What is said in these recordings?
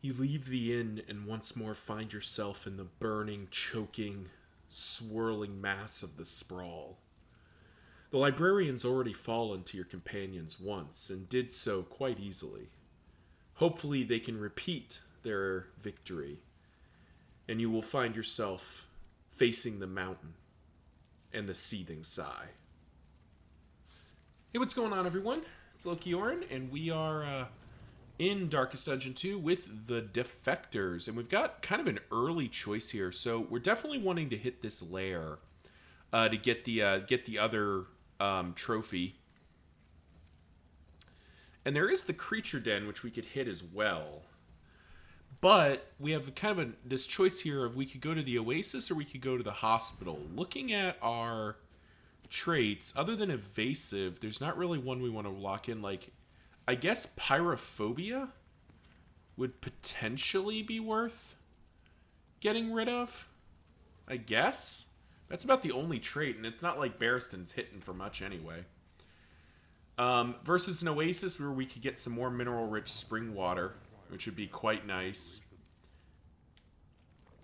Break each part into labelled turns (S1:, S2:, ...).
S1: You leave the inn and once more find yourself in the burning, choking, swirling mass of the Sprawl. The Librarian's already fallen to your companions once, and did so quite easily. Hopefully they can repeat their victory, and you will find yourself facing the mountain and the seething sigh. Hey, what's going on, everyone? It's Loki Orin, and we are in Darkest Dungeon 2 with the Defectors, and we've got kind of an early choice here, so we're definitely wanting to hit this lair to get the other trophy. And there is the creature den, which we could hit as well. But we have kind of this choice here of we could go to the Oasis or we could go to the hospital. Looking at our traits, other than evasive, there's not really one we want to lock in. Like, I guess pyrophobia would potentially be worth getting rid of. I guess. That's about the only trait, and it's not like Barristan's hitting for much anyway. Versus an Oasis where we could get some more mineral-rich spring water, which would be quite nice.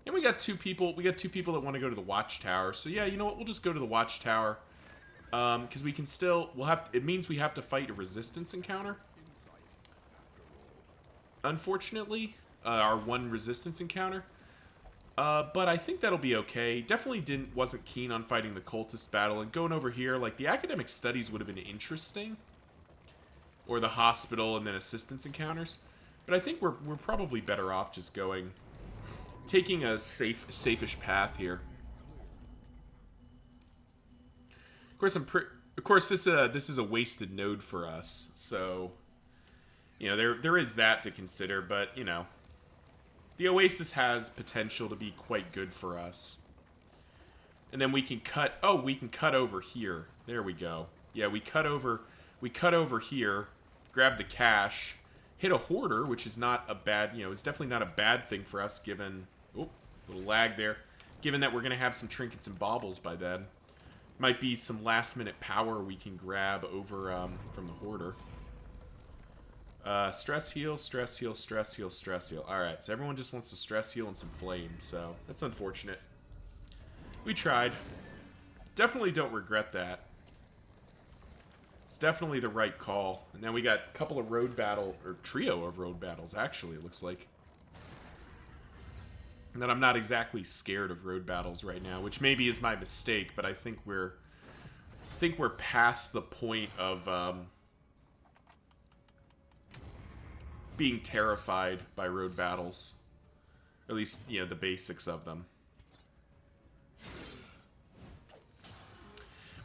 S1: And we got two people. We got two people that want to go to the Watchtower. So yeah, you know what? We'll just go to the Watchtower, because we can still. We'll have. It means we have to fight a resistance encounter. Unfortunately, our one resistance encounter. But I think that'll be okay. Definitely wasn't keen on fighting the cultist battle, and going over here, like the academic studies would have been interesting, or the hospital and then assistance encounters. But I think we're probably better off just taking a safe-ish path here. Of course, this is a wasted node for us, so you know there is that to consider. But you know, the Oasis has potential to be quite good for us. And then we can cut. Oh, we can cut over here. There we go. Yeah, we cut over here. Grab the cash. Hit a hoarder, which is not a bad, it's definitely not a bad thing for us given, little lag there, given that we're going to have some trinkets and baubles by then. Might be some last minute power we can grab over from the hoarder. Stress heal, stress heal, stress heal, stress heal. Alright, so everyone just wants to stress heal and some flames, so that's unfortunate. We tried. Definitely don't regret that. It's definitely the right call. And now we got a couple of road battle, or trio of road battles, actually, it looks like. And then I'm not exactly scared of road battles right now, which maybe is my mistake, but I think we're past the point of being terrified by road battles. Or at least, the basics of them.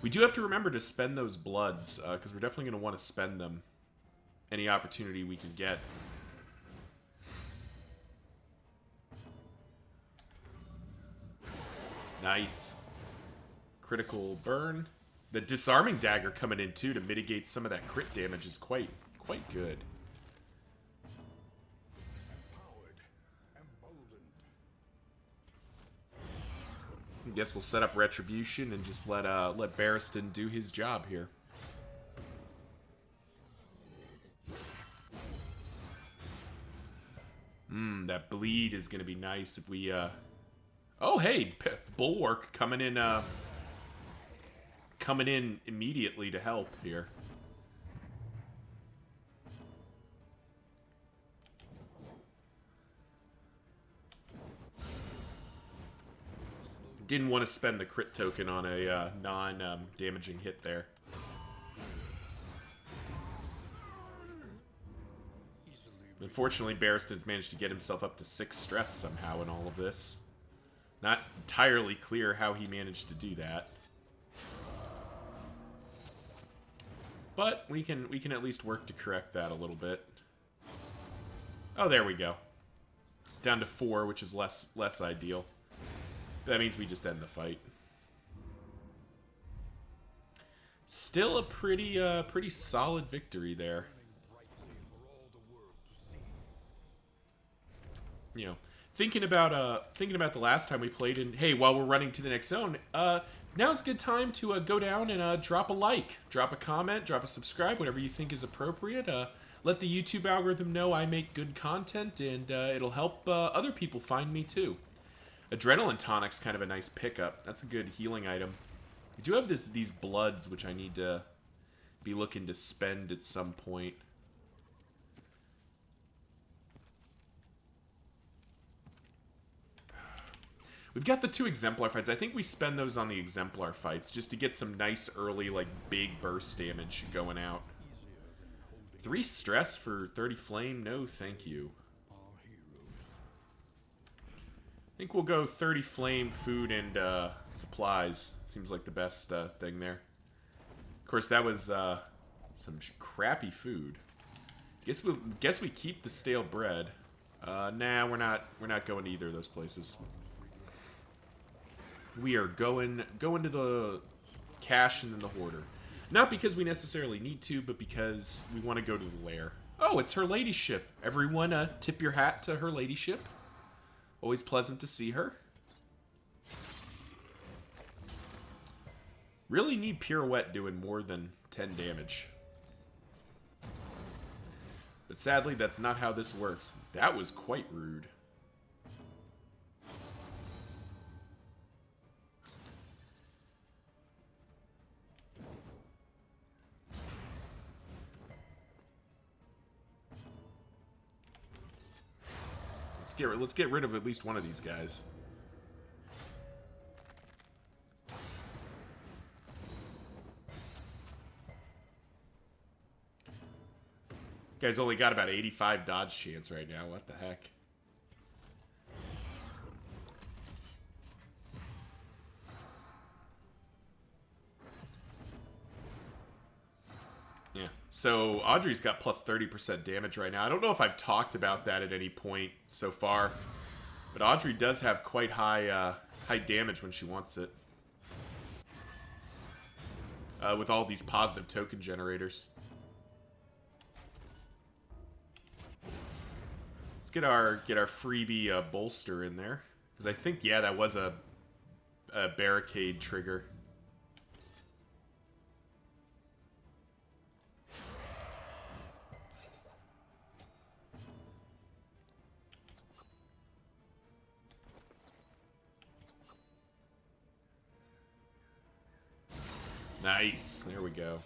S1: We do have to remember to spend those bloods, because we're definitely going to want to spend them any opportunity we can get. Nice. Critical burn. The disarming dagger coming in, too, to mitigate some of that crit damage is quite good. I guess we'll set up Retribution and just let Barristan do his job here. That bleed is going to be nice if we... Oh, hey! Bulwark coming in immediately to help here. Didn't want to spend the crit token on a non-damaging hit there. Unfortunately, Barristan's managed to get himself up to 6 stress somehow in all of this. Not entirely clear how he managed to do that. But we can at least work to correct that a little bit. Oh, there we go. Down to 4, which is less ideal. That means we just end the fight. Still a pretty solid victory there. Thinking about the last time we played, and hey, while we're running to the next zone, now's a good time to go down and drop a like, drop a comment, drop a subscribe, whatever you think is appropriate. let the YouTube algorithm know I make good content, and it'll help other people find me too. Adrenaline tonic's kind of a nice pickup. That's a good healing item. I do have these bloods, which I need to be looking to spend at some point. We've got the 2 Exemplar fights. I think we spend those on the Exemplar fights just to get some nice early, like, big burst damage going out. 3 stress for 30 flame? No, thank you. I think we'll go 30 flame, food, and supplies. Seems like the best thing there. Of course, that was some crappy food. Guess we keep the stale bread. Nah, we're not going to either of those places. We are going to the cache and then the hoarder. Not because we necessarily need to, but because we want to go to the lair. Oh, it's her ladyship. Everyone, tip your hat to her ladyship. Always pleasant to see her. Really need Pirouette doing more than 10 damage. But sadly, that's not how this works. That was quite rude. Let's get rid of at least one of these guys. Guy's only got about 85 dodge chance right now. What the heck? Yeah. So Audrey's got plus 30% damage right now. I don't know if I've talked about that at any point so far, but Audrey does have quite high damage when she wants it. With all these positive token generators. Let's get our freebie bolster in there, because I think, yeah, that was a barricade trigger. Nice. There we go.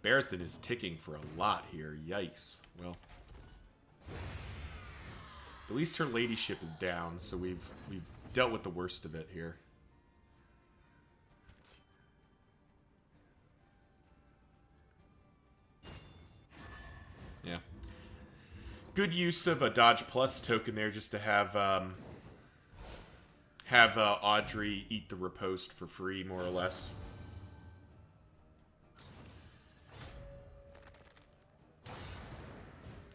S1: Barristan is ticking for a lot here. Yikes. Well, at least her ladyship is down, so we've dealt with the worst of it here. Yeah. Good use of a Dodge Plus token there, just to have Audrey eat the riposte for free, more or less.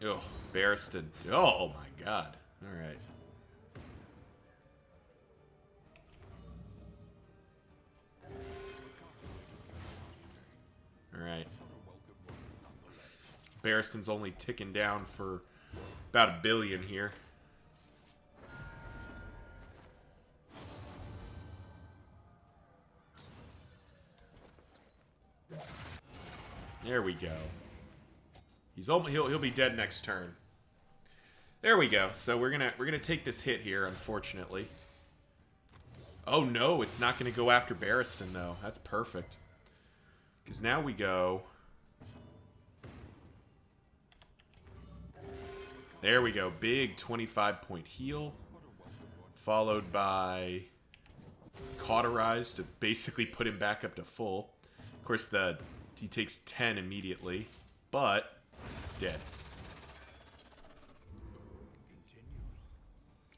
S1: Oh, Barristan. Oh my god. Alright. Alright. Barristan's only ticking down for about 1 billion here. There we go. He'll be dead next turn. There we go. So we're gonna take this hit here, unfortunately. Oh no, it's not gonna go after Barristan though. That's perfect. Because now we go. There we go. Big 25-point heal. Followed by Cauterize to basically put him back up to full. Of course, he takes 10 immediately. But dead.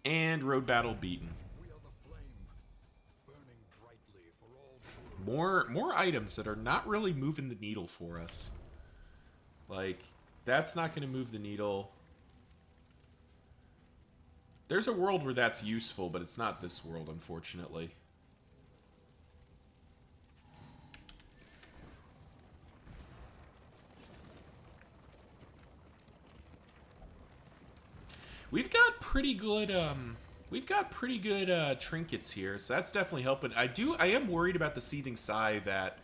S1: And road battle beaten. More items that are not really moving the needle for us. Like, that's not going to move the needle. There's a world where that's useful, but it's not this world, unfortunately. We've got pretty good We've got pretty good trinkets here, so that's definitely helping. I am worried about the Seething Sigh that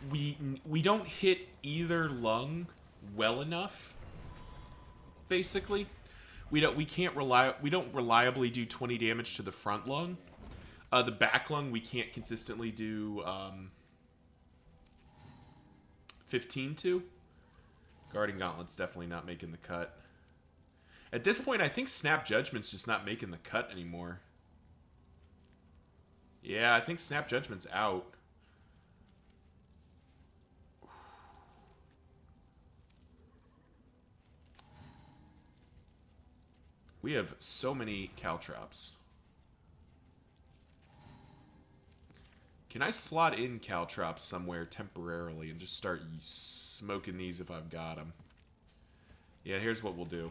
S1: we don't hit either lung well enough. Basically, we don't reliably do 20 damage to the front lung. The back lung we can't consistently do 15 to. Guarding Gauntlet's definitely not making the cut. At this point, I think Snap Judgment's just not making the cut anymore. Yeah, I think Snap Judgment's out. We have so many Caltrops. Can I slot in Caltrops somewhere temporarily and just start smoking these if I've got them? Yeah, here's what we'll do.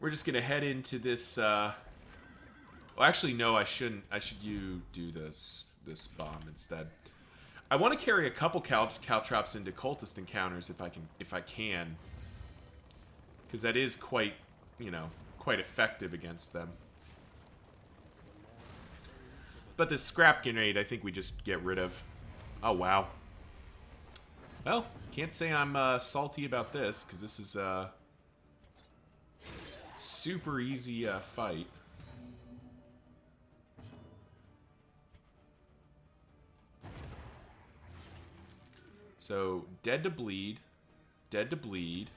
S1: We're just going to head into this... Well, actually, no, I shouldn't. I should do this bomb instead. I want to carry a couple Caltrops into Cultist encounters if I can. Because that is quite, quite effective against them. But this Scrap Grenade, I think we just get rid of. Oh, wow. Well, can't say I'm salty about this, because this is a super easy fight. So, dead to bleed. Dead to bleed.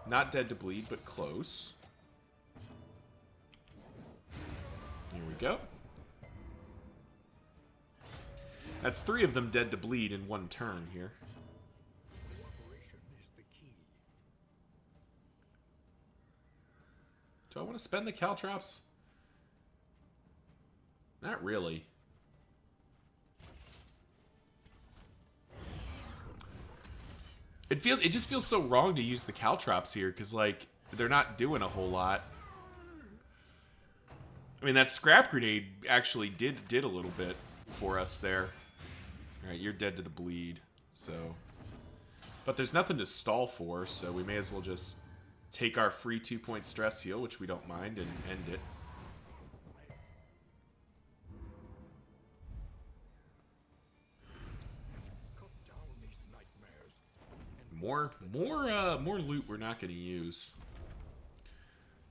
S1: Not dead to bleed, but close. Here we go. That's 3 of them dead to bleed in one turn here. Do I want to spend the Caltrops? Not really. It just feels so wrong to use the Caltrops here, because, like, they're not doing a whole lot. I mean, that Scrap Grenade actually did a little bit for us there. Alright, you're dead to the bleed, so... But there's nothing to stall for, so we may as well just take our free 2-point stress heal, which we don't mind, and end it. More loot we're not going to use.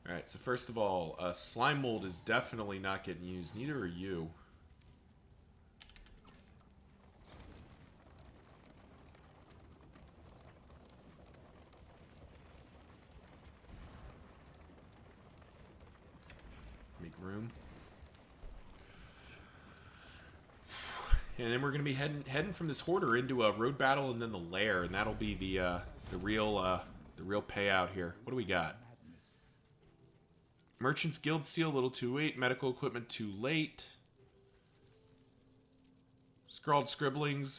S1: Alright, so first of all, Slime Mold is definitely not getting used. Neither are you. Make room. And then we're going to be heading from this Hoarder into a road battle and then the lair, and that'll be the real payout here. What do we got? Merchant's Guild Seal, a little too late. Medical equipment, too late. Scrawled Scribblings.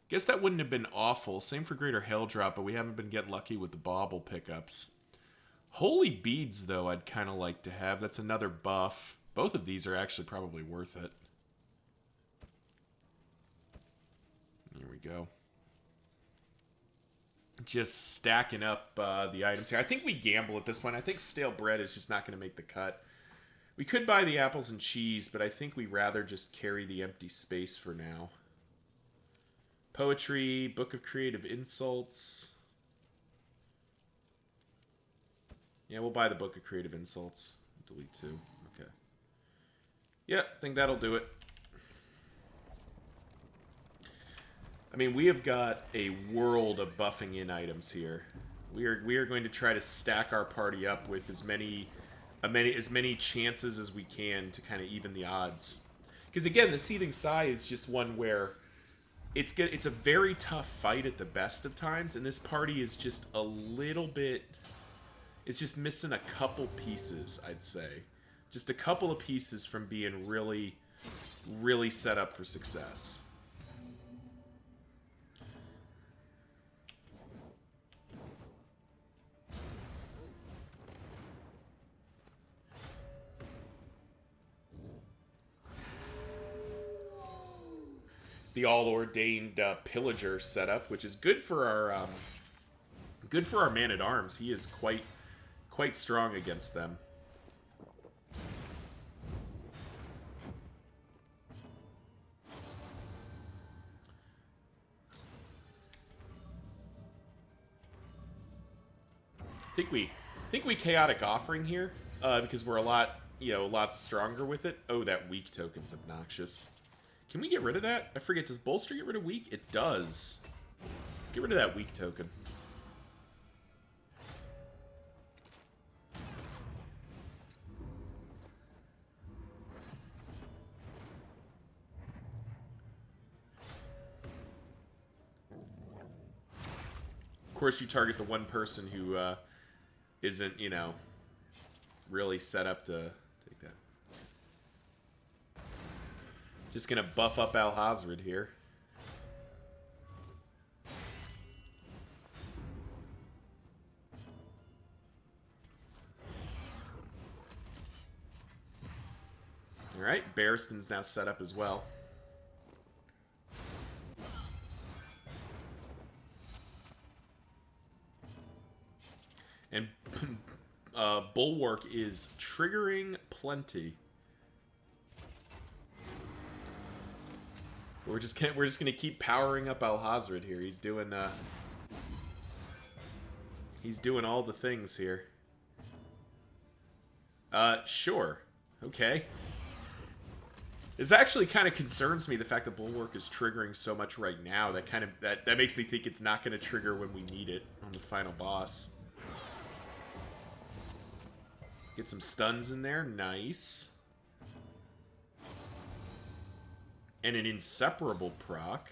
S1: Guess that wouldn't have been awful. Same for Greater Hail Drop, but we haven't been getting lucky with the bauble pickups. Holy Beads, though, I'd kind of like to have. That's another buff. Both of these are actually probably worth it. Here we go. Just stacking up the items here. I think we gamble at this point. I think stale bread is just not going to make the cut. We could buy the apples and cheese, but I think we'd rather just carry the empty space for now. Poetry, Book of Creative Insults. Yeah, we'll buy the Book of Creative Insults. Delete 2. Okay. Yeah, I think that'll do it. I mean, we have got a world of buffing in items here. We are going to try to stack our party up with as many chances as we can to kind of even the odds. Because again, the Seething Sigh is just one where it's a very tough fight at the best of times, and this party is just a little bit. It's just missing a couple pieces, I'd say. Just a couple of pieces from being really, really set up for success. The all-ordained pillager setup, which is good for our Good for our man-at-arms. He is quite strong against them. Think we chaotic offering here because we're a lot stronger with it. Oh, that weak token's obnoxious. Can we get rid of that? I forget. Does bolster get rid of weak? It does. Let's get rid of that weak token. Of course, you target the one person who isn't, you know, really set up to take that. Just gonna buff up Al-Hazred here. Alright, Barristan's now set up as well. And Bulwark is triggering plenty. We're just gonna keep powering up Al-Hazred here. He's doing all the things here. Sure. Okay. This actually kind of concerns me, the fact that Bulwark is triggering so much right now. That makes me think it's not gonna trigger when we need it on the final boss. Get some stuns in there. Nice. And an inseparable proc.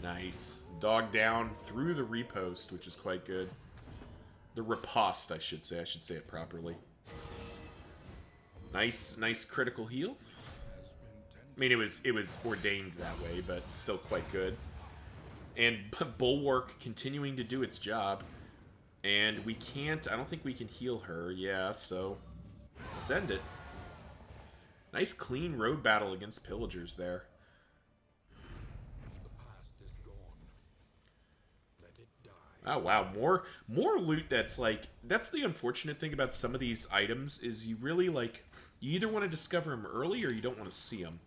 S1: Nice. Dog down through the repost, which is quite good. The riposte, I should say. I should say it properly. Nice critical heal. I mean, it was ordained that way, but still quite good. And Bulwark continuing to do its job. And we can't... I don't think we can heal her. Yeah, so... let's end it. Nice clean road battle against pillagers there.
S2: The past is gone. Let it die.
S1: Oh, wow. More loot that's like... That's the unfortunate thing about some of these items, is you really, like... You either want to discover them early, or you don't want to see them.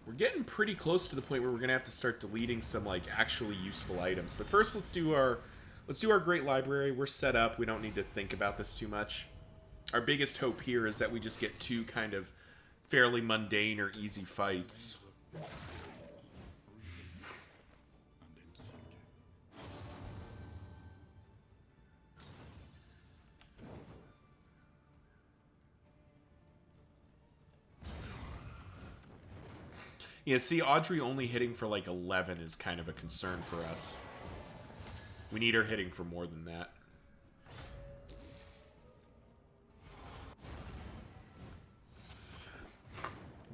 S1: We're getting pretty close to the point where we're gonna have to start deleting some like actually useful items. But first, let's do our great library. We're set up. We don't need to think about this too much. Our biggest hope here is that we just get two kind of fairly mundane or easy fights. Yeah, see, Audrey only hitting for like 11 is kind of a concern for us. We need her hitting for more than that.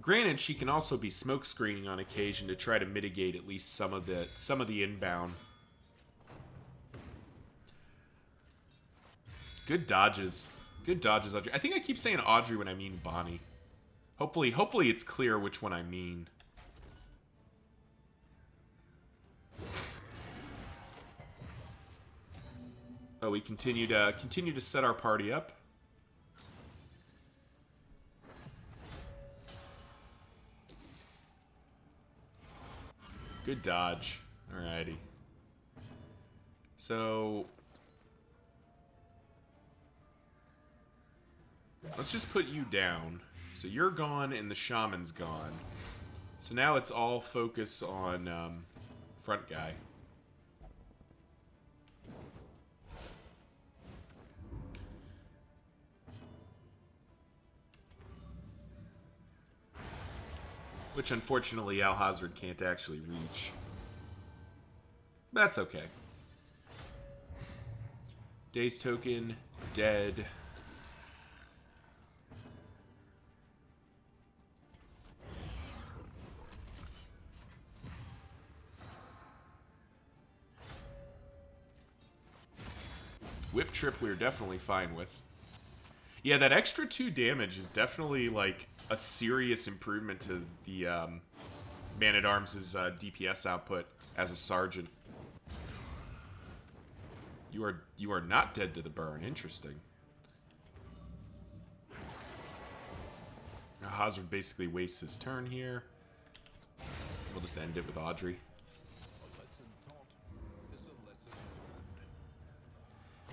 S1: Granted, she can also be smoke screening on occasion to try to mitigate at least some of the inbound. Good dodges. Good dodges, Audrey. I think I keep saying Audrey when I mean Bonnie. Hopefully it's clear which one I mean. Oh, we continue to set our party up. Good dodge. Alrighty. So let's just put you down. So you're gone and the shaman's gone. So now it's all focus on front guy. Which, unfortunately, Al-Hazred can't actually reach. That's okay. Daze token, dead. Whip Trip we're definitely fine with. Yeah, that extra 2 damage is definitely, like, a serious improvement to the Man-at-Arms' DPS output as a sergeant. You are not dead to the burn. Interesting. Now, Hazard basically wastes his turn here. We'll just end it with Audrey.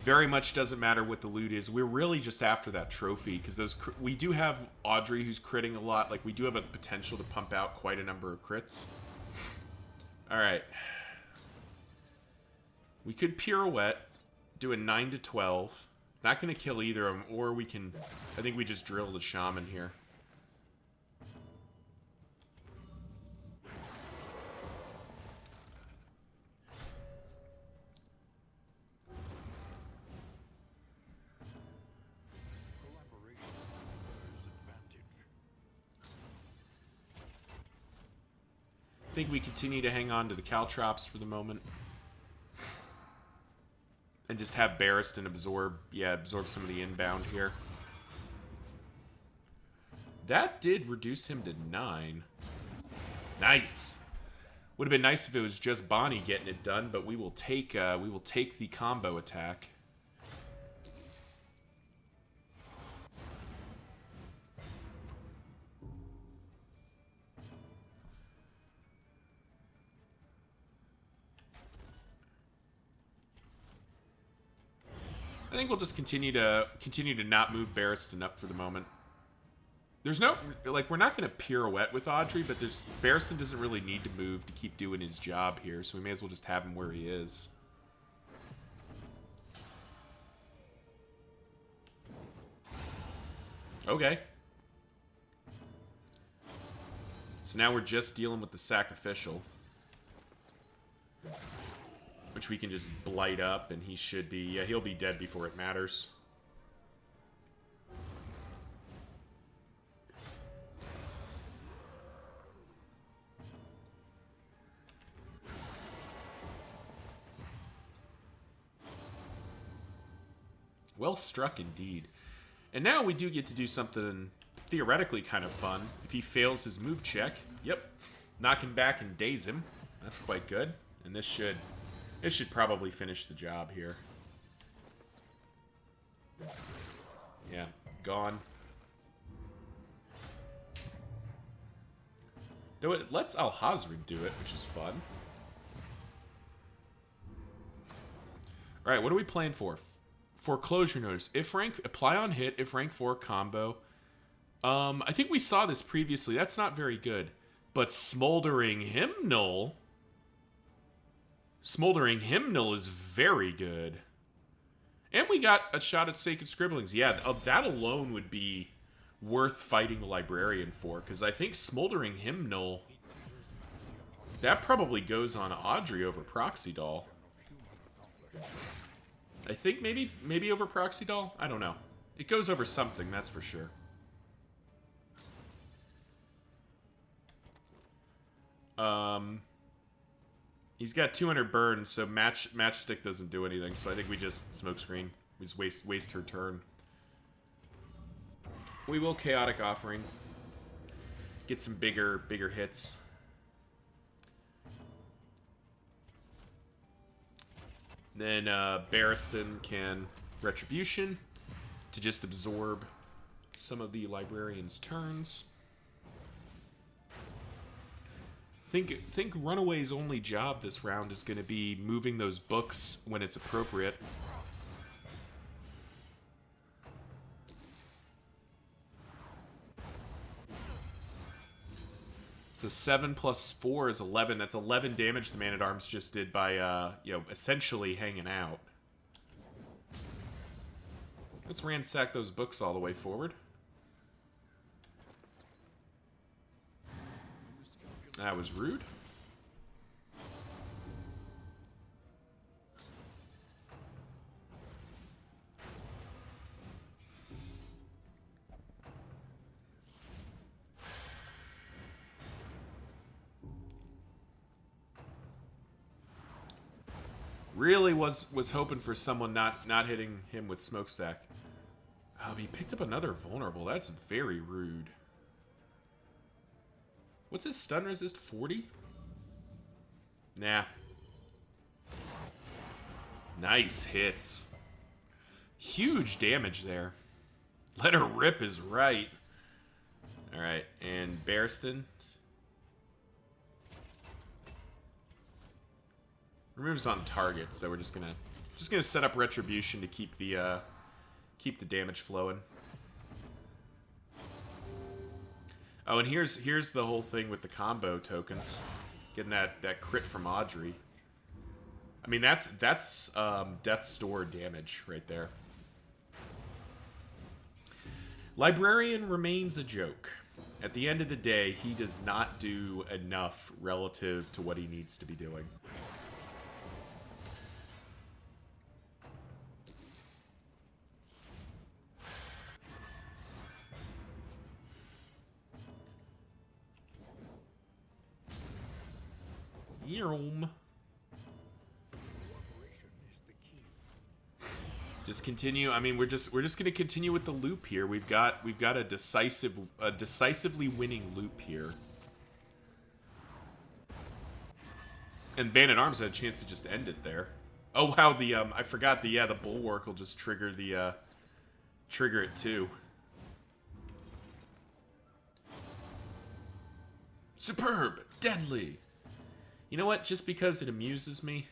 S1: Very much doesn't matter what the loot is. We're really just after that trophy because we do have Audrey who's critting a lot. Like, we do have a potential to pump out quite a number of crits. All right. We could pirouette, do a 9 to 12. Not going to kill either of them, or we can... I think we just drill the shaman here. I think we continue to hang on to the caltrops for the moment. And just have Barristan absorb some of the inbound here. That did reduce him to 9. Nice. Would have been nice if it was just Bonnie getting it done, but we will take the combo attack. I think we'll just continue to not move Barristan up for the moment. There's no, like, we're not going to pirouette with Audrey, but Barristan doesn't really need to move to keep doing his job here, so we may as well just have him where he is. Okay. So now we're just dealing with the sacrificial, which we can just blight up, and he should be... Yeah, he'll be dead before it matters. Well struck indeed. And now we do get to do something theoretically kind of fun. If he fails his move check, yep, knock him back and daze him. That's quite good. And this should probably finish the job here. Yeah, gone. Though it lets Alhazred do it, which is fun. Alright, what are we playing for? Foreclosure Notice. If rank... Apply on hit, if rank 4 combo. I think we saw this previously. That's not very good. But Smoldering Hymnal... Smoldering Hymnal is very good. And we got a shot at Sacred Scribblings. Yeah, that alone would be worth fighting the Librarian for. Because I think Smoldering Hymnal... That probably goes on Audrey over Proxy Doll. I think maybe over Proxy Doll? I don't know. It goes over something, that's for sure. He's got 200 burns, so Matchstick doesn't do anything, so I think we just Smokescreen. We just waste her turn. We will Chaotic Offering. Get some bigger hits. Then Barristan can Retribution to just absorb some of the Librarian's turns. Think Runaway's only job this round is going to be moving those books when it's appropriate. So 7 plus 4 is 11. That's 11 damage the Man-at-Arms just did by, essentially hanging out. Let's ransack those books all the way forward. That was rude. Really was hoping for someone not hitting him with smokestack. Oh, he picked up another vulnerable. That's very rude. What's his stun resist? 40? Nah. Nice hits. Huge damage there. Let her rip is right. Alright, and Barristan. Removes on target, so we're just gonna set up Retribution to keep the damage flowing. Oh, and here's the whole thing with the combo tokens. Getting that crit from Audrey. I mean, that's Death's Door damage right there. Librarian remains a joke. At the end of the day, he does not do enough relative to what he needs to be doing. Yum. Just continue. I mean, we're just gonna continue with the loop here. We've got a decisively winning loop here. And Bandit Arms had a chance to just end it there. Oh wow, I forgot the Bulwark will just trigger trigger it too. Superb, deadly. You know what? Just because it amuses me,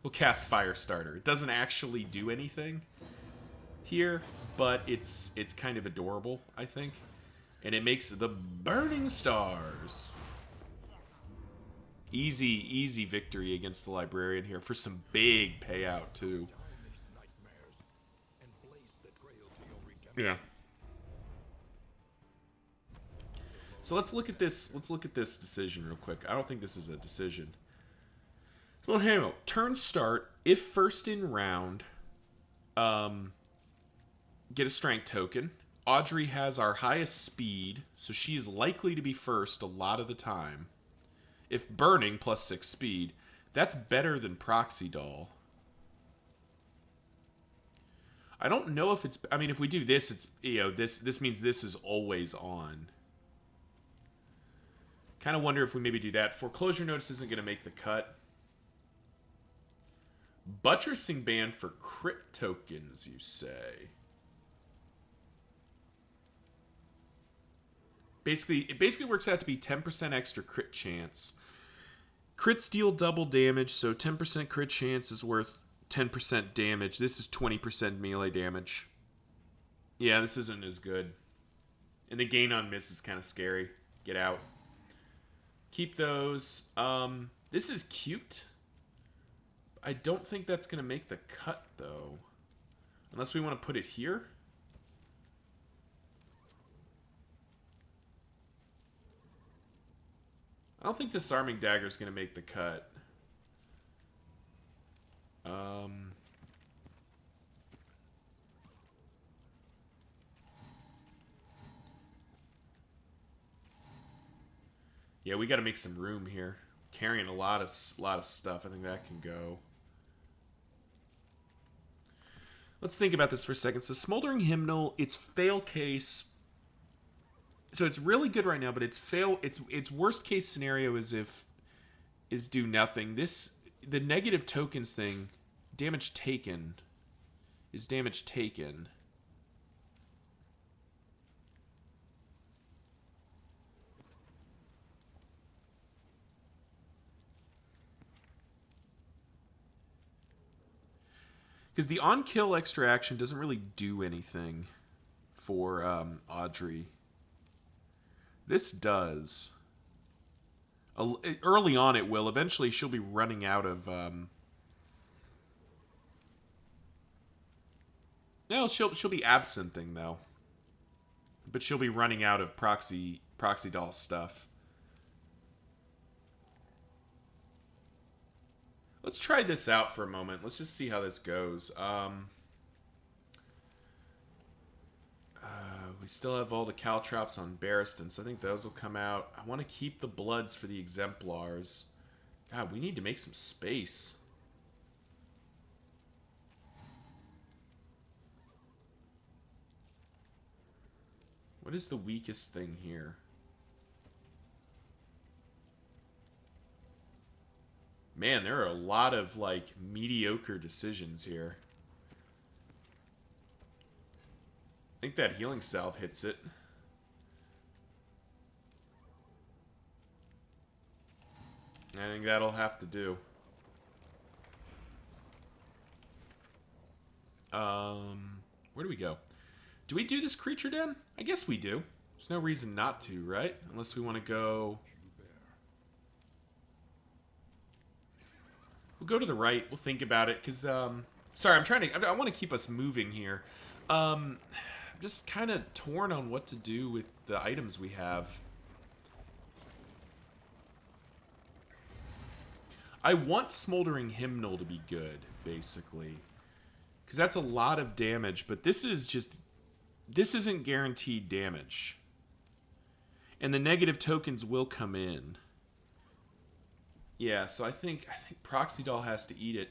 S1: we'll cast Firestarter. It doesn't actually do anything here, but it's kind of adorable, I think. And it makes the Burning Stars. Easy victory against the Librarian here for some big payout too. Yeah. So let's look at this. Let's look at this decision real quick. I don't think this is a decision. So hang on. Turn start. If first in round, get a strength token. Audrey has our highest speed, so she is likely to be first a lot of the time. If burning plus 6 speed, that's better than Proxy Doll. I don't know if it's. I mean, if we do this, it's this means this is always on. Kind of wonder if we maybe do that. Foreclosure Notice isn't going to make the cut. Buttressing ban for crit tokens, you say? It basically works out to be 10% extra crit chance. Crits deal double damage, so 10% crit chance is worth 10% damage. This is 20% melee damage. Yeah, this isn't as good. And the gain on miss is kind of scary. Get out. Keep those. This is cute. I don't think that's going to make the cut, though. Unless we want to put it here. I don't think Disarming Dagger is going to make the cut. Yeah, we got to make some room here. Carrying a lot of stuff. I think that can go. Let's think about this for a second. So Smoldering Hymnal, its fail case. So it's really good right now, but its worst case scenario is do nothing. The negative tokens thing, damage taken, is damage taken. Because the on-kill extra action doesn't really do anything for Audrey. This does. Early on it will. Eventually she'll be running out of... No, she'll be absenting, though. But she'll be running out of proxy doll stuff. Let's try this out for a moment. Let's just see how this goes. We still have all the caltrops on Barristan, so I think those will come out. I want to keep the bloods for the exemplars. God, we need to make some space. What is the weakest thing here? Man, there are a lot of, like, mediocre decisions here. I think that healing salve hits it. I think that'll have to do. Where do we go? Do we do this creature den? I guess we do. There's no reason not to, right? Unless we want to go... We'll go to the right. We'll think about it, because, sorry, I want to keep us moving here. I'm just kind of torn on what to do with the items we have. I want Smoldering Hymnal to be good, basically. Because that's a lot of damage, but this is just... This isn't guaranteed damage. And the negative tokens will come in. Yeah, so I think Proxy Doll has to eat it.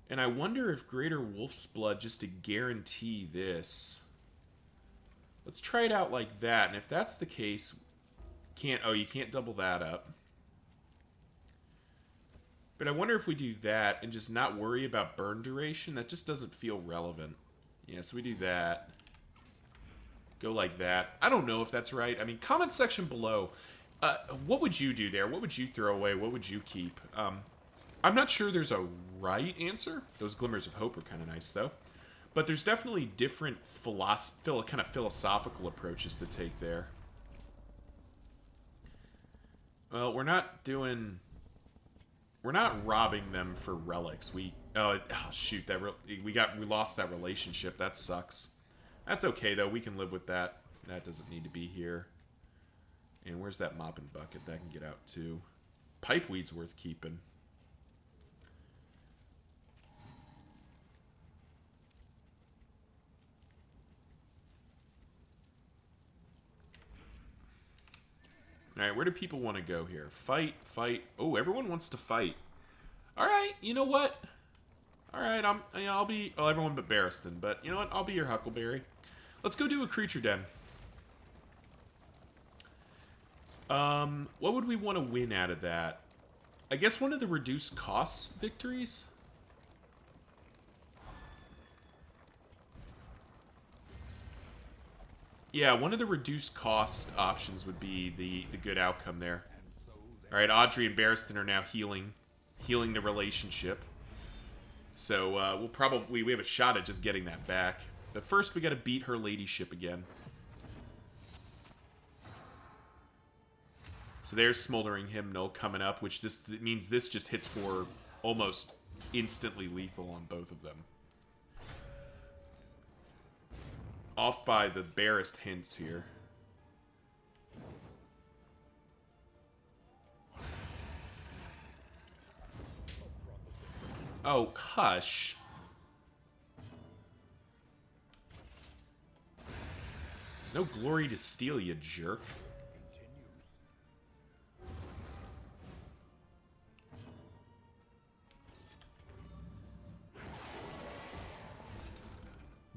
S1: And I wonder if Greater Wolf's Blood, just to guarantee this. Let's try it out like that. And if that's the case, you can't double that up. But I wonder if we do that and just not worry about burn duration. That just doesn't feel relevant. Yeah, so we do that. Go like that. I don't know if that's right. I mean, comment section below. What would you do there? What would you throw away? What would you keep? I'm not sure there's a right answer. Those glimmers of hope are kind of nice, though. But there's definitely different kind of philosophical approaches to take there. Well, we're not robbing them for relics. Shoot, we lost that relationship. That sucks. That's okay though. We can live with that. That doesn't need to be here. And where's that mopping bucket? That can get out too. Pipeweed's worth keeping. Alright, where do people want to go here? Fight, fight. Oh, everyone wants to fight. Alright, you know what? Alright, I'll be... Well, everyone but Barristan. But, you know what? I'll be your Huckleberry. Let's go do a creature den. What would we want to win out of that? I guess one of the reduced costs victories? Yeah, one of the reduced cost options would be the good outcome there. Alright, Audrey and Barristan are now healing the relationship. So, we have a shot at just getting that back. But first, we gotta beat her ladyship again. So there's Smoldering Hymnal coming up, which just means this just hits for almost instantly lethal on both of them. Off by the barest hints here. Oh, hush. There's no glory to steal, you jerk.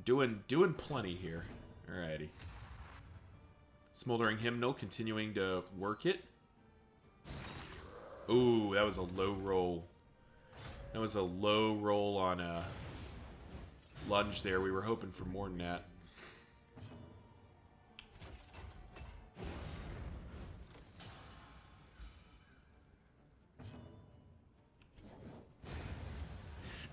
S1: Doing plenty here. Alrighty. Smoldering Hymnal continuing to work it. Ooh, that was a low roll. That was a low roll on a lunge there. We were hoping for more than that.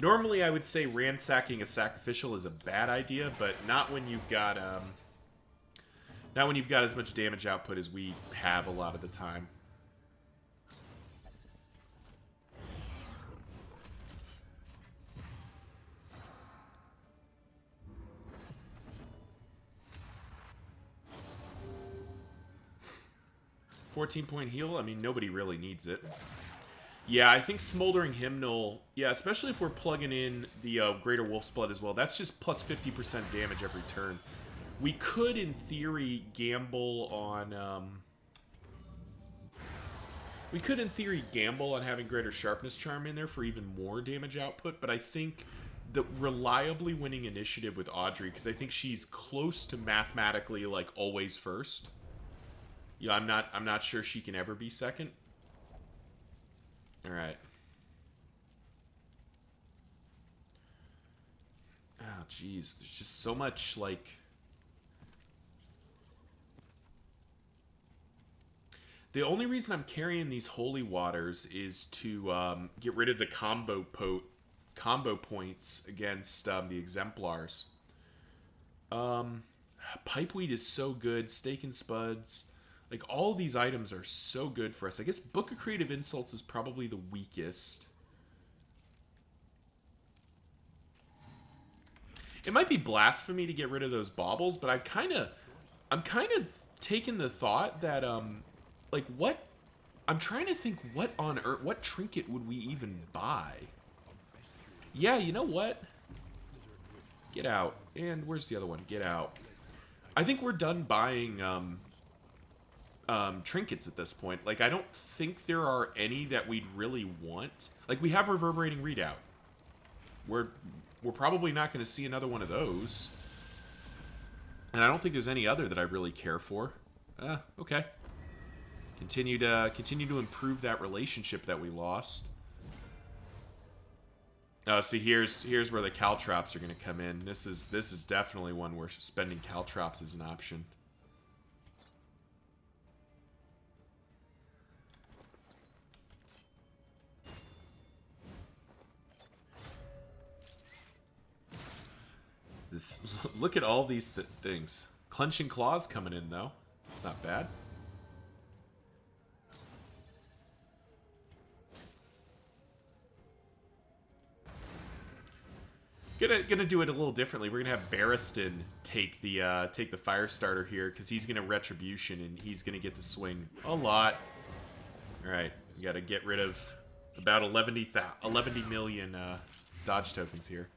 S1: Normally, I would say ransacking a sacrificial is a bad idea, but not when you've got as much damage output as we have a lot of the time. $14-point heal? I mean, nobody really needs it. Yeah, I think Smoldering Hymnal... Yeah, especially if we're plugging in the Greater Wolf's Blood as well. That's just plus 50% damage every turn. We could, in theory, gamble on... We could, in theory, gamble on having Greater Sharpness Charm in there for even more damage output, but I think the reliably winning initiative with Audrey because I think she's close to mathematically like always first. Yeah, I'm not sure she can ever be second. All right. Oh, geez. There's just so much, like... The only reason I'm carrying these Holy Waters is to get rid of the combo points against the Exemplars. Pipeweed is so good. Steak and Spuds. Like, all of these items are so good for us. I guess Book of Creative Insults is probably the weakest. It might be blasphemy to get rid of those baubles, but I'm kind of taking the thought that like what I'm trying to think what on earth, what trinket would we even buy? Yeah, you know what? Get out. And where's the other one? Get out. I think we're done buying trinkets at this point. Like, I don't think there are any that we'd really want. Like, we have Reverberating Readout. We're probably not going to see another one of those. And I don't think there's any other that I really care for. Okay. Continue to improve that relationship that we lost. See, here's where the caltrops are going to come in. This is definitely one where spending caltrops is an option. Look at all these things. Clenching Claws coming in, though. It's not bad. Gonna do it a little differently. We're gonna have Barristan take the Firestarter here because he's gonna Retribution and he's gonna get to swing a lot. All right, we gotta get rid of about 11 million dodge tokens here.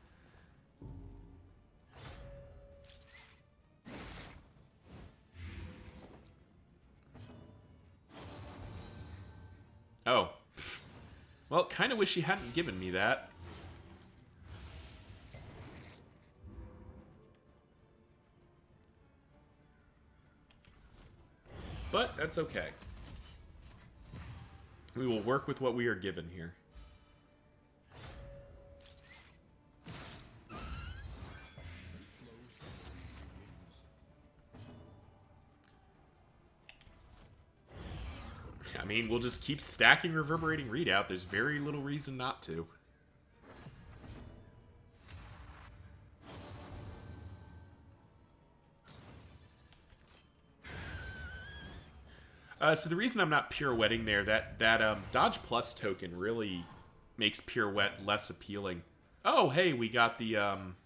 S1: Oh. Well, kind of wish you hadn't given me that. But that's okay. We will work with what we are given here. I mean, we'll just keep stacking Reverberating Readout. There's very little reason not to. So the reason I'm not pirouetting there, that Dodge Plus token really makes pirouette less appealing. Oh, hey, we got the on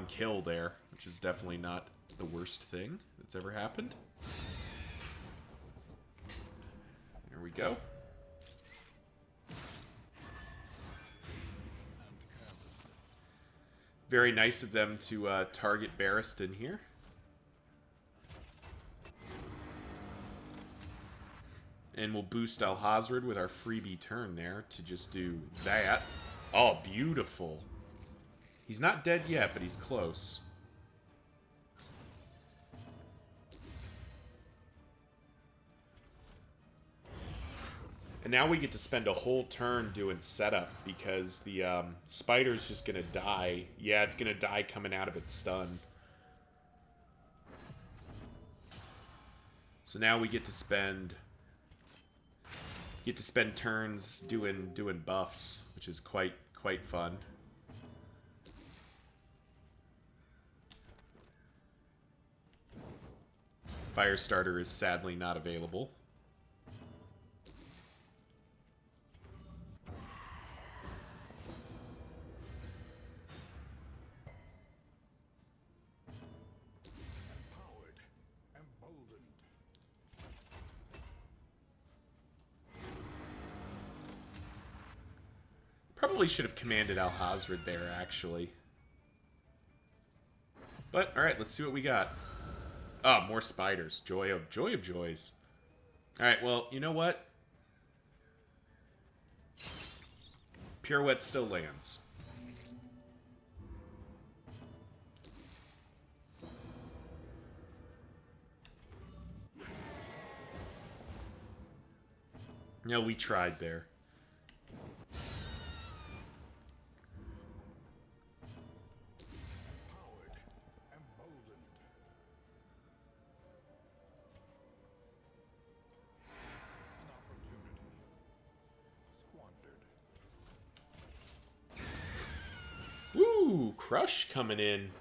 S1: kill there, which is definitely not the worst thing that's ever happened. There we go. Very nice of them to target Barristan here. And we'll boost Alhazred with our freebie turn there to just do that. Oh, beautiful. He's not dead yet, but he's close. And now we get to spend a whole turn doing setup because the spider's just going to die. Yeah, it's going to die coming out of its stun. So now we get to spend turns doing buffs, which is quite fun. Firestarter is sadly not available. Probably should have commanded Alhazred there, actually. But, alright, let's see what we got. Oh, more spiders. Joy of joys. Alright, well, you know what? Pirouette still lands. No, we tried there.
S2: Empowered, emboldened. An opportunity squandered.
S1: Woo! Crush coming in.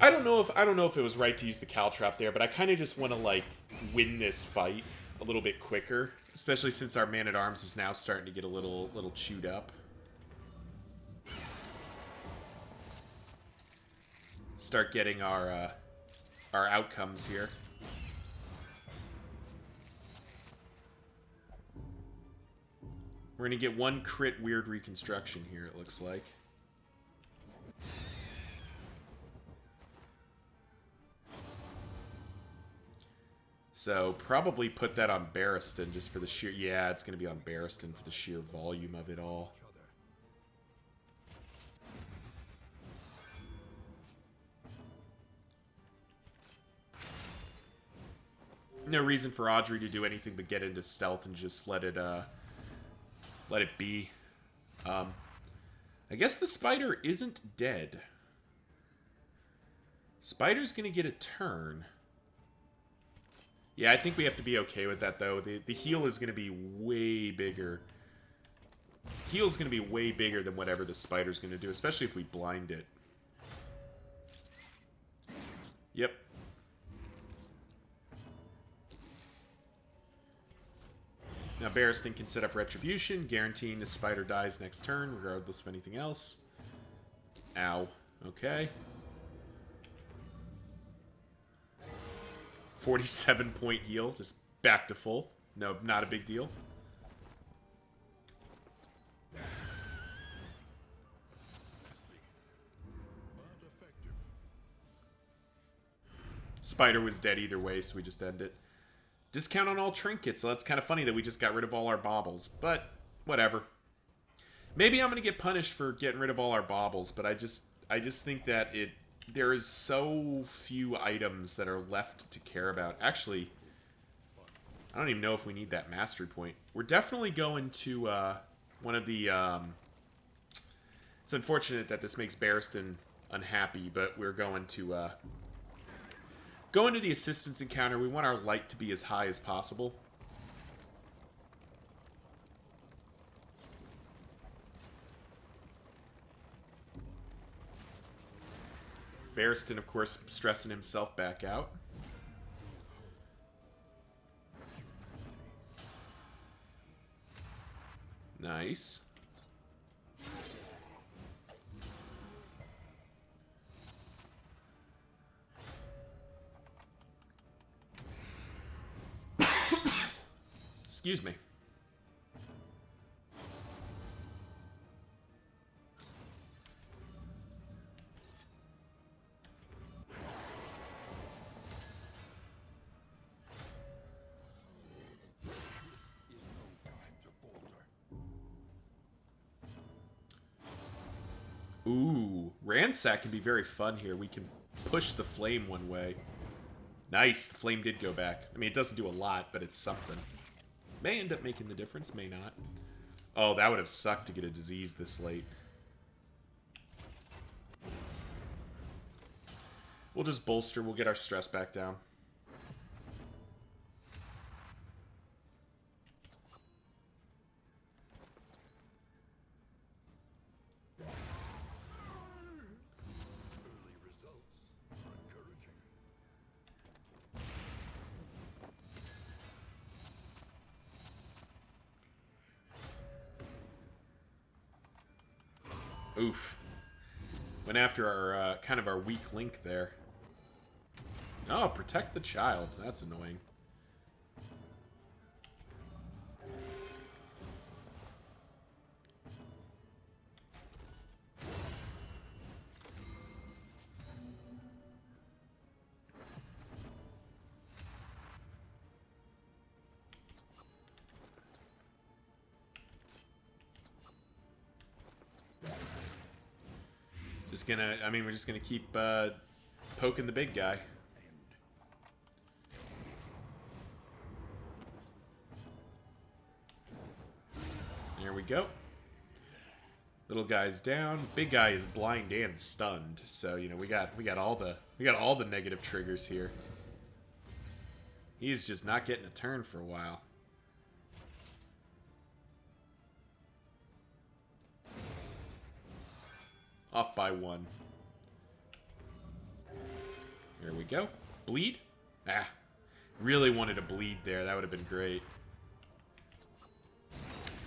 S1: I don't know if it was right to use the Caltrap there, but I kind of just want to like win this fight a little bit quicker, especially since our Man-at-Arms is now starting to get a little chewed up. Start getting our outcomes here. We're gonna get one crit weird reconstruction here, it looks like. So, probably put that on Barristan just for the sheer... Yeah, it's going to be on Barristan for the sheer volume of it all. No reason for Audrey to do anything but get into stealth and just let it be. I guess the spider isn't dead. Spider's going to get a turn. Yeah, I think we have to be okay with that, though. The heal is going to be way bigger. Heal's going to be way bigger than whatever the spider's going to do, especially if we blind it. Yep. Now, Barristan can set up Retribution, guaranteeing the spider dies next turn, regardless of anything else. Ow. Okay. 47-point heal, just back to full. No, not a big deal. Spider was dead either way, so we just end it. Discount on all trinkets, so that's kind of funny that we just got rid of all our baubles, but whatever. Maybe I'm going to get punished for getting rid of all our baubles, but I just think that there is so few items that are left to care about. Actually, I don't even know if we need that mastery point. We're definitely going to one of the... it's unfortunate that this makes Barristan unhappy, but we're going to go into the assistance encounter. We want our light to be as high as possible. Barristan, of course, stressing himself back out. Nice. Excuse me. Ooh, Ransack can be very fun here. We can push the flame one way. Nice, the flame did go back. I mean, it doesn't do a lot, but it's something. May end up making the difference, may not. Oh, that would have sucked to get a disease this late. We'll just bolster, we'll get our stress back down. Oof. Went after our, kind of our weak link there. Oh, protect the child. That's annoying. Just gonna, I mean, we're just gonna keep poking the big guy. There we go. Little guy's down. Big guy is blind and stunned. So, you know, we got all the negative triggers here. He's just not getting a turn for a while. Off by 1. There we go. Bleed? Ah. Really wanted to bleed there. That would have been great.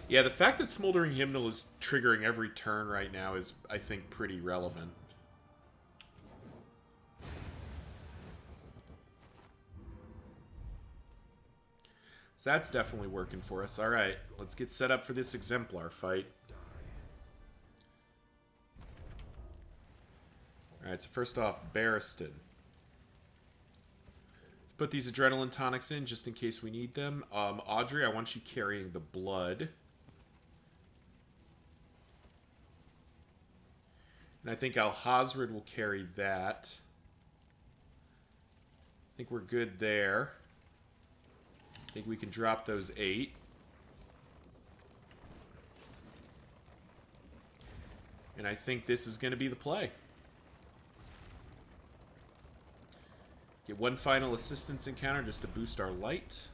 S1: Yeah, the fact that Smoldering Hymnal is triggering every turn right now is, I think, pretty relevant. So that's definitely working for us. Alright, let's get set up for this Exemplar fight. Alright, so first off, Barristan. Put these adrenaline tonics in just in case we need them. Audrey, I want you carrying the blood. And I think Alhazred will carry that. I think we're good there. I think we can drop those 8. And I think this is going to be the play. Get 1 final assistance encounter just to boost our light.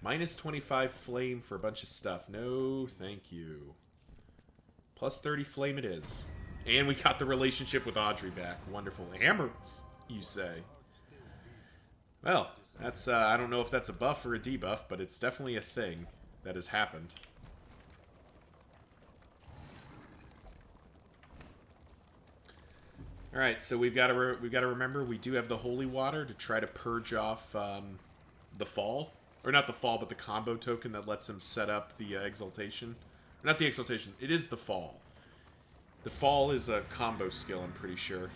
S1: Minus 25 flame for a bunch of stuff. No, thank you. Plus 30 flame it is. And we got the relationship with Audrey back. Wonderful. Hammers, you say? Well, that's, I don't know if that's a buff or a debuff, but it's definitely a thing that has happened. All right, so we've got to remember we do have the holy water to try to purge off the fall, or not the fall, but the combo token that lets him set up the exaltation. Not the exaltation. It is the fall. The fall is a combo skill, I'm pretty sure.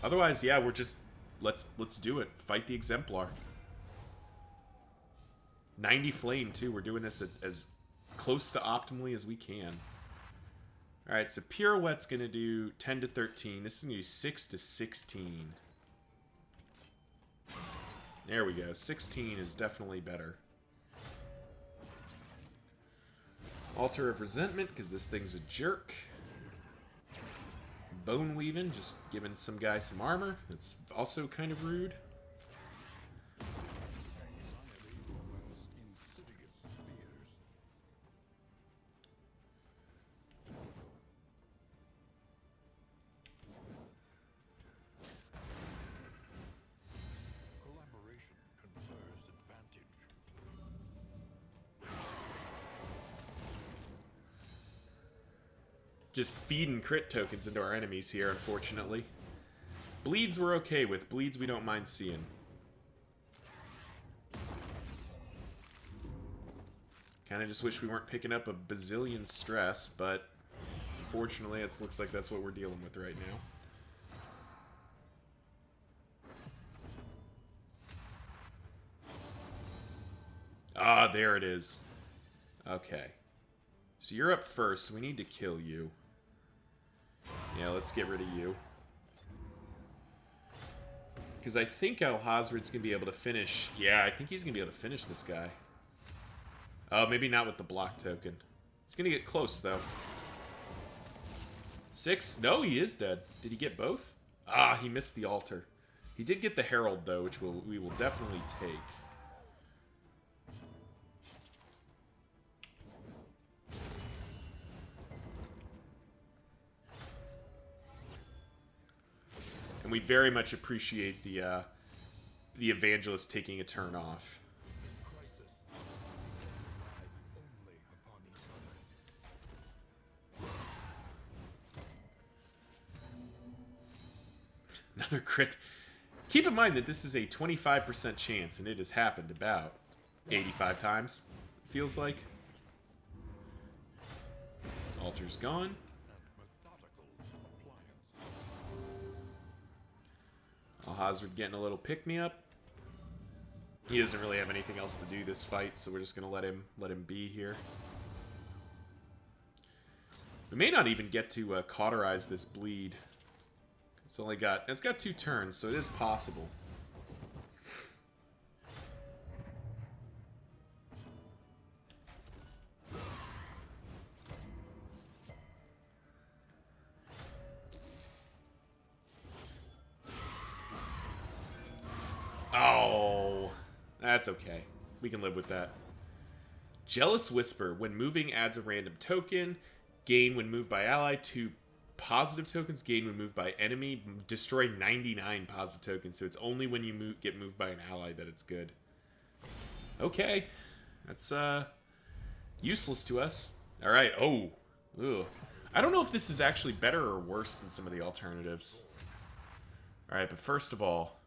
S1: Otherwise, yeah, we're just let's do it. Fight the Exemplar. 90 flame too. We're doing this as close to optimally as we can. All right, so Pirouette's going to do 10 to 13. This is going to do 6 to 16. There we go. 16 is definitely better. Altar of Resentment, because this thing's a jerk. Bone Weaving, just giving some guy some armor. That's also kind of rude. Just feeding crit tokens into our enemies here, unfortunately. Bleeds we're okay with. Bleeds we don't mind seeing. Kind of just wish we weren't picking up a bazillion stress, but unfortunately it looks like that's what we're dealing with right now. Ah, there it is. Okay. So you're up first, so we need to kill you. Yeah, let's get rid of you. Because I think Alhazred's going to be able to finish... Yeah, I think he's going to be able to finish this guy. Oh, maybe not with the block token. He's going to get close, though. 6? No, he is dead. Did he get both? Ah, he missed the altar. He did get the Herald, though, which we will definitely take. And we very much appreciate the Evangelist taking a turn off. Another crit. Keep in mind that this is a 25% chance, and it has happened about 85 times, feels like. Altar's gone. Alhazred getting a little pick-me-up. He doesn't really have anything else to do this fight, so we're just gonna let him be here. We may not even get to cauterize this bleed. It's got 2 turns, so it is possible. Oh, that's okay. We can live with that. Jealous Whisper. When moving, adds a random token. Gain when moved by ally. 2 positive tokens. Gain when moved by enemy. Destroy 99 positive tokens. So it's only when you get moved by an ally that it's good. Okay. That's useless to us. Alright. Oh. Ugh. I don't know if this is actually better or worse than some of the alternatives. Alright, but first of all,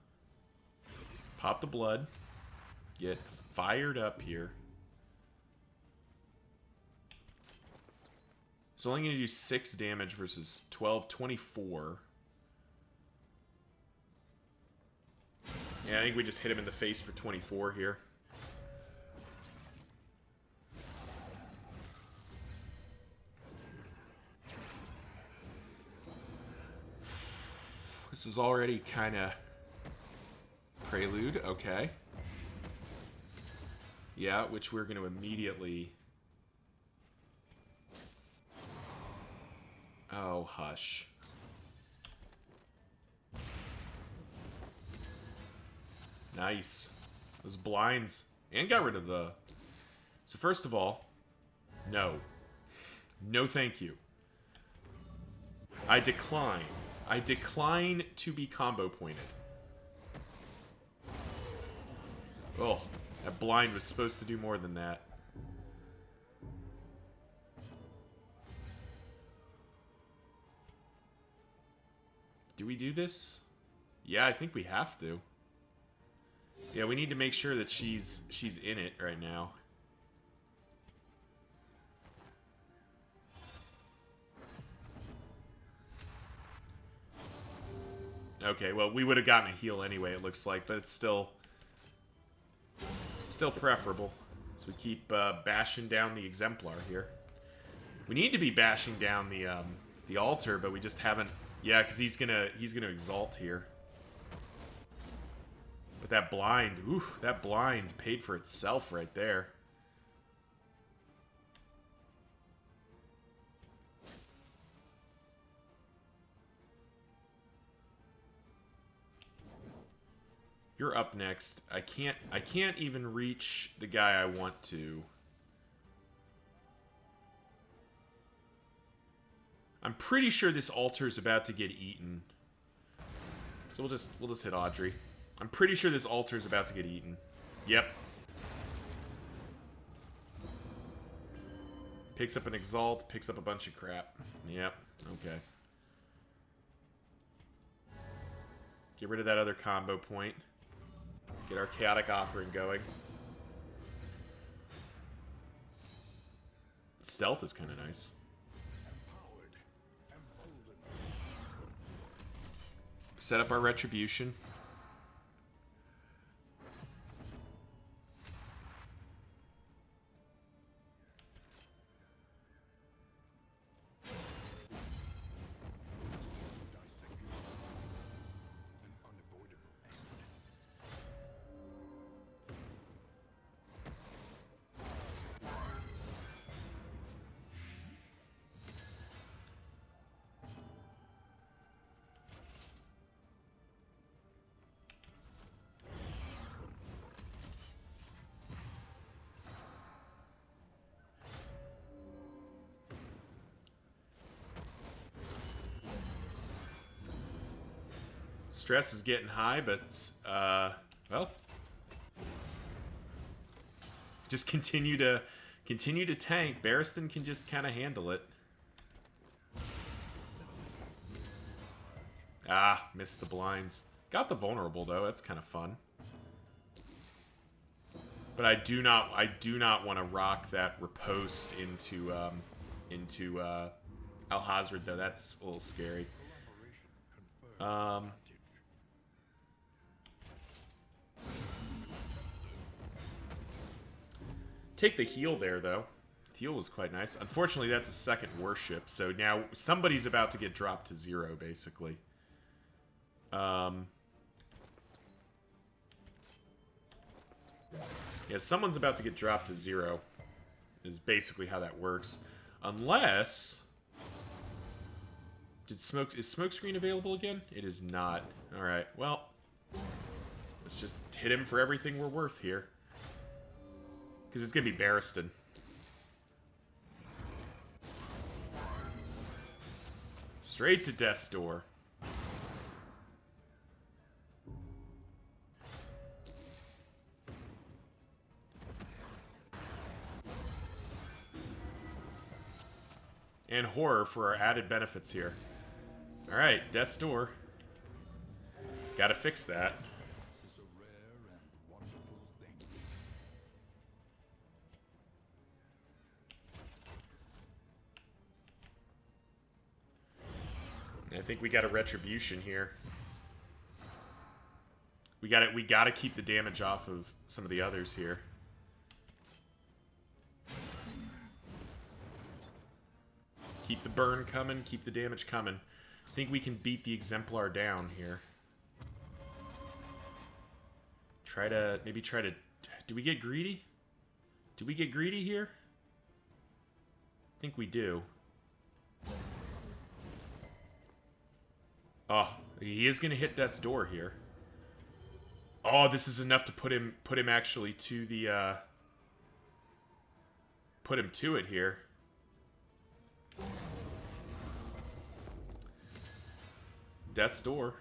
S1: pop the blood. Get fired up here. It's only going to do 6 damage versus 12, 24. Yeah, I think we just hit him in the face for 24 here. This is already kind of prelude. Okay. Yeah, which we're going to immediately... Oh, hush. Nice. Those blinds. And got rid of the... So first of all, no. No thank you. I decline. I decline to be combo pointed. Oh, that blind was supposed to do more than that. Do we do this? Yeah, I think we have to. Yeah, we need to make sure that she's in it right now. Okay, well, we would have gotten a heal anyway, it looks like, but it's still preferable. So we keep bashing down the Exemplar here. We need to be bashing down the altar, but we just haven't. Yeah, because he's gonna exalt here. But that blind, ooh, that blind paid for itself right there. You're up next. I can't even reach the guy I want to. I'm pretty sure this altar is about to get eaten. So we'll just hit Audrey. I'm pretty sure this altar is about to get eaten. Yep. Picks up an exalt, picks up a bunch of crap. Yep. Okay. Get rid of that other combo point. Get our chaotic offering going. Stealth is kind of nice. Set up our retribution. Stress is getting high, but, well, just continue to tank. Barristan can just kind of handle it. Ah, missed the blinds. Got the vulnerable though. That's kind of fun. But I do not want to rock that riposte into Alhazred though. That's a little scary. Take the heal there, though. The heal was quite nice. Unfortunately, that's a second worship, so now somebody's about to get dropped to 0, basically. Yeah, someone's about to get dropped to 0. Is basically how that works. Unless... is Smokescreen available again? It is not. Alright, well... let's just hit him for everything we're worth here. Because it's going to be Barristan. Straight to Death's Door. And Horror for our added benefits here. Alright, Death's Door. Gotta fix that. I think we got a Retribution here. We gotta keep the damage off of some of the others here. Keep the burn coming, keep the damage coming. I think we can beat the Exemplar down here. Maybe try to... do we get greedy? Do we get greedy here? I think we do. Oh, he is going to hit Death's Door here. Oh, this is enough to put him actually to the, put him to it here. Death's Door.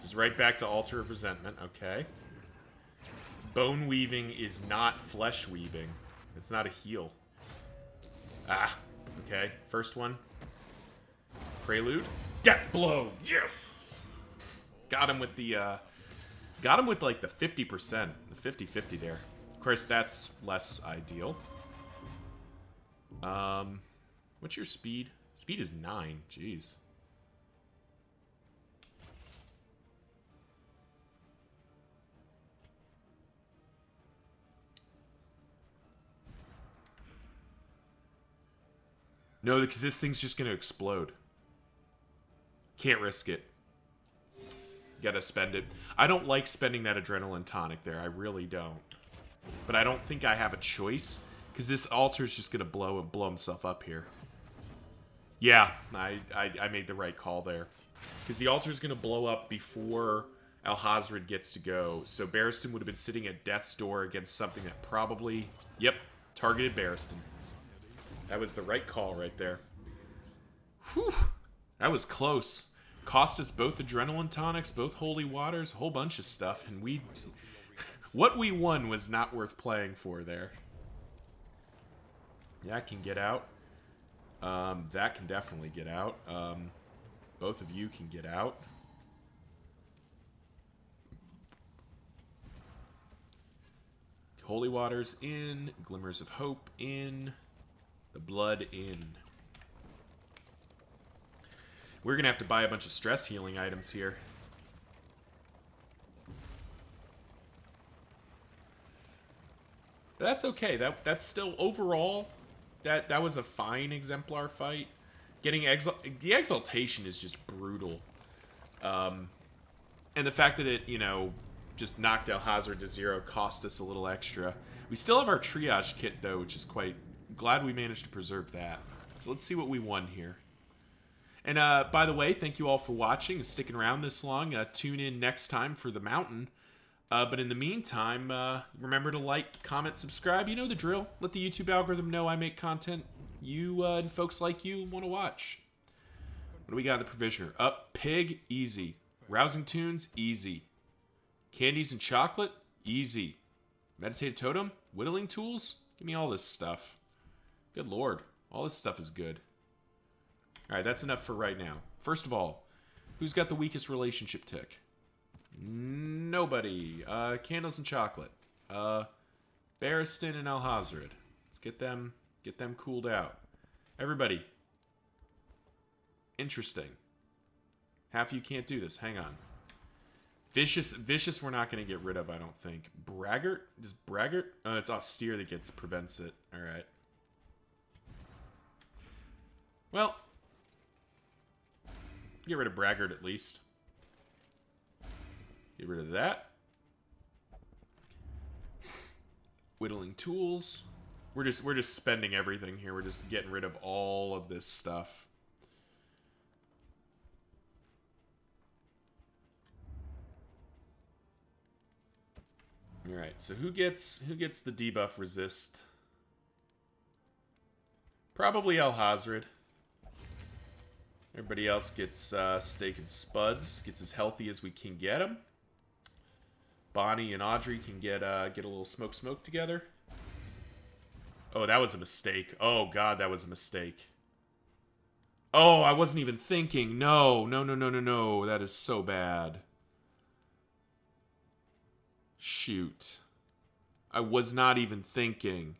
S1: Just right back to Altar of Resentment. Okay. Bone Weaving is not Flesh Weaving. It's not a heal. Ah. Okay. First one. Prelude. Death Blow. Yes. Got him with the, got him with like the 50%. The 50-50 there. Of course, that's less ideal. What's your speed? Speed is 9. Jeez. No, because this thing's just going to explode. Can't risk it. Gotta spend it. I don't like spending that adrenaline tonic there. I really don't. But I don't think I have a choice. Because this altar's just going to blow himself up here. Yeah, I made the right call there. Because the altar's going to blow up before Alhazred gets to go. So Barristan would have been sitting at Death's Door against something that probably... Yep, targeted Barristan. That was the right call right there. Whew. That was close. Cost us both adrenaline tonics, both holy waters, a whole bunch of stuff. And we... what we won was not worth playing for there. That can get out. That can definitely get out. Both of you can get out. Holy Waters in. Glimmers of Hope in. The Blood in. We're going to have to buy a bunch of stress healing items here. But that's okay. That's still overall... That was a fine Exemplar fight. Getting the Exaltation is just brutal. And the fact that it, you know, just knocked Alhazred to 0 cost us a little extra. We still have our triage kit, though, which is quite... glad we managed to preserve that. So let's see what we won here. And by the way, thank you all for watching and sticking around this long. Tune in next time for the Mountain. But in the meantime, remember to like, comment, subscribe. You know the drill. Let the YouTube algorithm know I make content you and folks like you want to watch. What do we got in the Provisioner? Up, Pig, easy. Rousing Tunes, easy. Candies and Chocolate, easy. Meditative Totem, Whittling Tools, give me all this stuff. Good lord, all this stuff is good. Alright, that's enough for right now. First of all, who's got the weakest relationship tick? Nobody. Candles and Chocolate. Barristan and Alhazred. Let's get them cooled out. Everybody. Interesting. Half of you can't do this. Hang on. Vicious we're not going to get rid of, I don't think. Braggart? Is Braggart? Oh, it's Austere that prevents it. Alright. Well. Get rid of Braggart at least. Get rid of that. Whittling tools. We're just spending everything here. We're just getting rid of all of this stuff. All right. So who gets the debuff resist? Probably Alhazred. Everybody else gets Steak and Spuds. Gets as healthy as we can get them. Bonnie and Audrey can get a little smoke together. Oh, that was a mistake. Oh, God, that was a mistake. Oh, I wasn't even thinking. No. That is so bad. Shoot. I was not even thinking.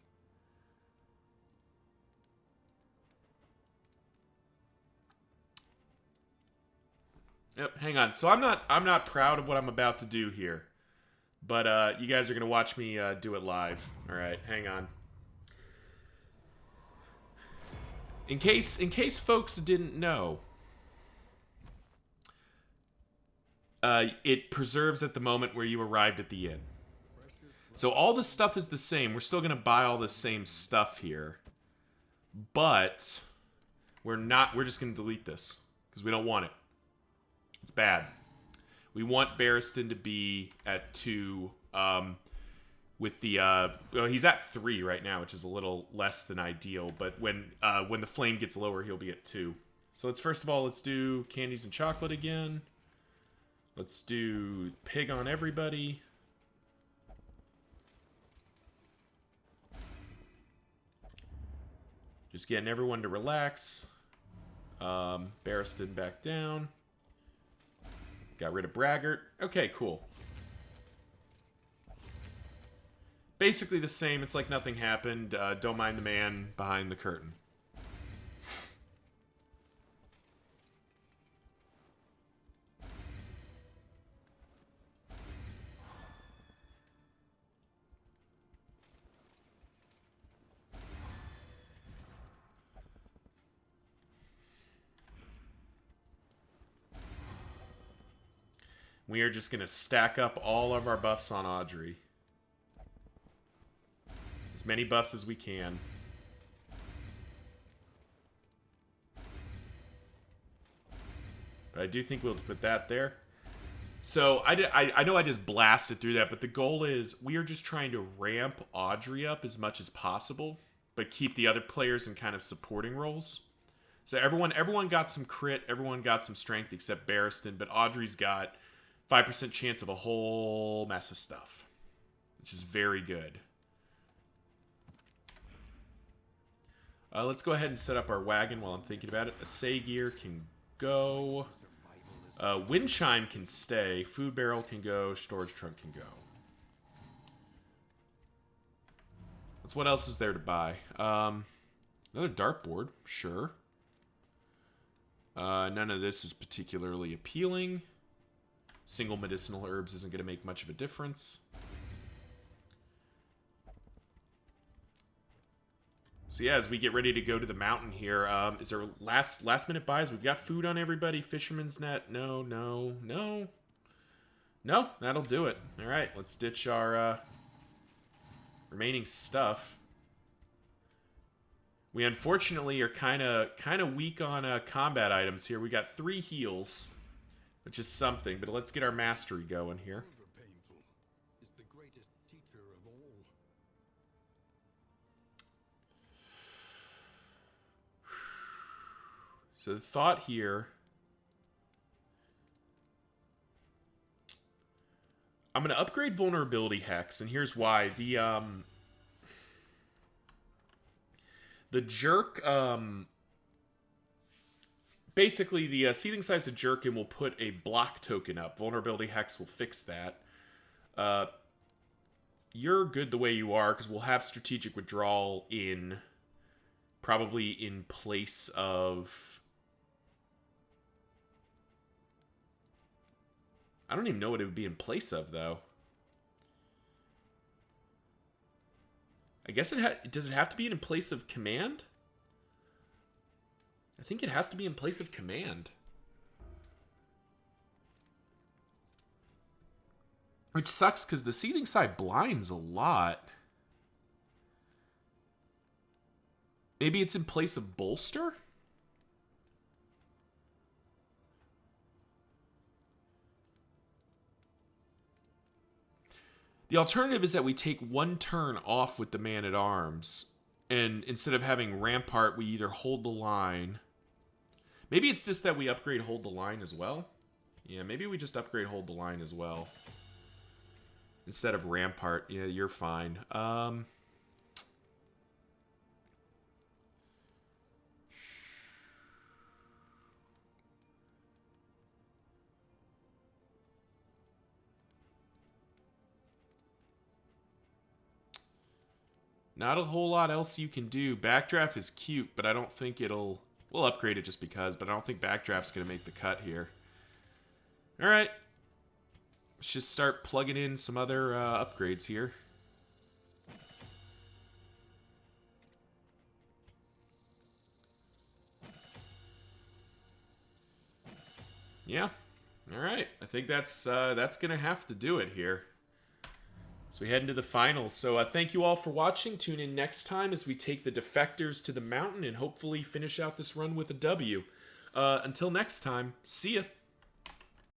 S1: Yep, hang on. So I'm not proud of what I'm about to do here. But you guys are going to watch me do it live. All right, hang on. In case folks didn't know, it preserves at the moment where you arrived at the inn. So all this stuff is the same. We're still going to buy all the same stuff here. But we're just going to delete this because we don't want it. It's bad. We want Barristan to be at 2, with the, well, he's at 3 right now, which is a little less than ideal, but when the flame gets lower, he'll be at 2. So let's do candies and chocolate again. Let's do pig on everybody. Just getting everyone to relax. Barristan back down. Got rid of Braggart. Okay, cool. Basically the same. It's like nothing happened. Don't mind the man behind the curtain. We are just going to stack up all of our buffs on Audrey. As many buffs as we can. But I do think we'll put that there. So I know I just blasted through that, but the goal is we are just trying to ramp Audrey up as much as possible, but keep the other players in kind of supporting roles. So everyone got some crit, everyone got some strength except Barristan, but Audrey's got 5% chance of a whole mess of stuff, which is very good. Let's go ahead and set up our wagon while I'm thinking about it. A Sagear can go. Wind Chime can stay. Food Barrel can go. Storage Trunk can go. What else is there to buy? Another dartboard, sure. None of this is particularly appealing. Single medicinal herbs isn't going to make much of a difference. So yeah, as we get ready to go to the mountain here, is there last minute buys? We've got food on everybody. Fisherman's net. No. No, that'll do it. All right, let's ditch our remaining stuff. We unfortunately are kind of weak on combat items here. We got 3 heals, which is something, but let's get our mastery going here.
S2: Painful is the greatest teacher of all.
S1: So the thought here, I'm going to upgrade vulnerability hex, and here's why. The jerk, basically the Seething Size of Jerkin will put a block token up. Vulnerability hex will fix that. You're good the way you are, because we'll have strategic withdrawal probably in place of... I don't even know what it would be in place of, though. I guess does it have to be in place of command? I think it has to be in place of command. Which sucks because the seething side blinds a lot. Maybe it's in place of bolster? The alternative is that we take 1 turn off with the man-at-arms. And instead of having Rampart, we either hold the line. Maybe it's just that we upgrade hold the line as well. Yeah, maybe we just upgrade hold the line as well. Instead of Rampart. Yeah, you're fine. Not a whole lot else you can do. Backdraft is cute, but I don't think it'll... We'll upgrade it just because, but I don't think Backdraft's going to make the cut here. Alright. Let's just start plugging in some other upgrades here. Yeah. Alright. I think that's going to have to do it here. So we head into the finals. So thank you all for watching. Tune in next time as we take the Defectors to the mountain and hopefully finish out this run with a W. Until next time, see ya.